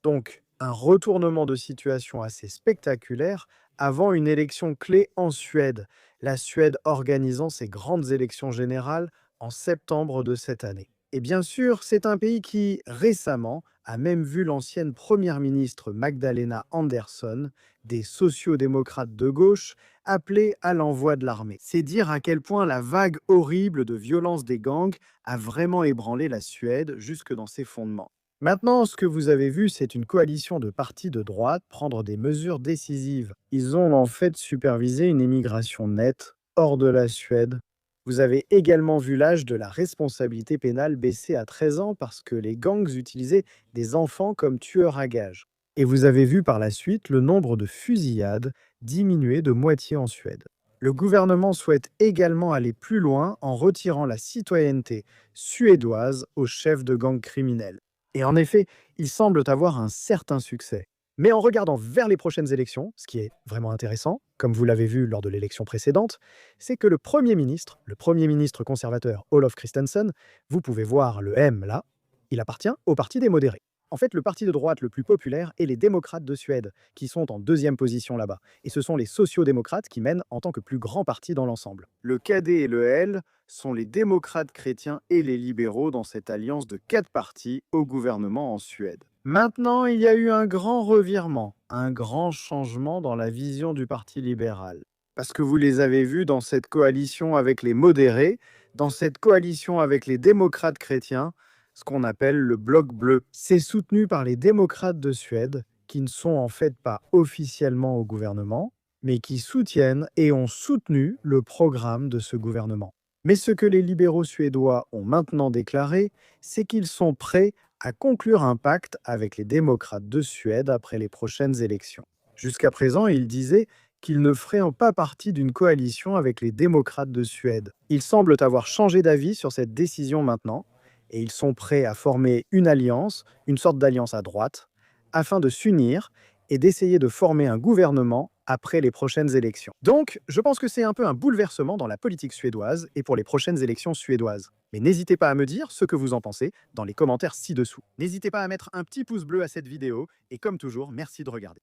Donc, un retournement de situation assez spectaculaire avant une élection clé en Suède, la Suède organisant ses grandes élections générales en septembre de cette année. Et bien sûr, c'est un pays qui, récemment, a même vu l'ancienne première ministre Magdalena Andersson, des sociodémocrates de gauche, appeler à l'envoi de l'armée. C'est dire à quel point la vague horrible de violence des gangs a vraiment ébranlé la Suède jusque dans ses fondements. Maintenant, ce que vous avez vu, c'est une coalition de partis de droite prendre des mesures décisives. Ils ont en fait supervisé une émigration nette hors de la Suède. Vous avez également vu l'âge de la responsabilité pénale baisser à 13 ans parce que les gangs utilisaient des enfants comme tueurs à gages. Et vous avez vu par la suite le nombre de fusillades diminuer de moitié en Suède. Le gouvernement souhaite également aller plus loin en retirant la citoyenneté suédoise aux chefs de gangs criminels. Et en effet, ils semblent avoir un certain succès. Mais en regardant vers les prochaines élections, ce qui est vraiment intéressant, comme vous l'avez vu lors de l'élection précédente, c'est que le Premier ministre conservateur Olof Christensen, vous pouvez voir le M là, il appartient au Parti des modérés. En fait, le parti de droite le plus populaire est les démocrates de Suède, qui sont en deuxième position là-bas. Et ce sont les sociaux-démocrates qui mènent en tant que plus grand parti dans l'ensemble. Le KD et le L sont les démocrates chrétiens et les libéraux dans cette alliance de 4 partis au gouvernement en Suède. Maintenant, il y a eu un grand revirement, un grand changement dans la vision du Parti libéral. Parce que vous les avez vus dans cette coalition avec les modérés, dans cette coalition avec les démocrates chrétiens, ce qu'on appelle le bloc bleu. C'est soutenu par les démocrates de Suède, qui ne sont en fait pas officiellement au gouvernement, mais qui soutiennent et ont soutenu le programme de ce gouvernement. Mais ce que les libéraux suédois ont maintenant déclaré, c'est qu'ils sont prêts à conclure un pacte avec les démocrates de Suède après les prochaines élections. Jusqu'à présent, ils disaient qu'ils ne feraient pas partie d'une coalition avec les démocrates de Suède. Ils semblent avoir changé d'avis sur cette décision maintenant, et ils sont prêts à former une alliance, une sorte d'alliance à droite, afin de s'unir et d'essayer de former un gouvernement après les prochaines élections. Donc, je pense que c'est un peu un bouleversement dans la politique suédoise et pour les prochaines élections suédoises. Mais n'hésitez pas à me dire ce que vous en pensez dans les commentaires ci-dessous. N'hésitez pas à mettre un petit pouce bleu à cette vidéo et comme toujours, merci de regarder.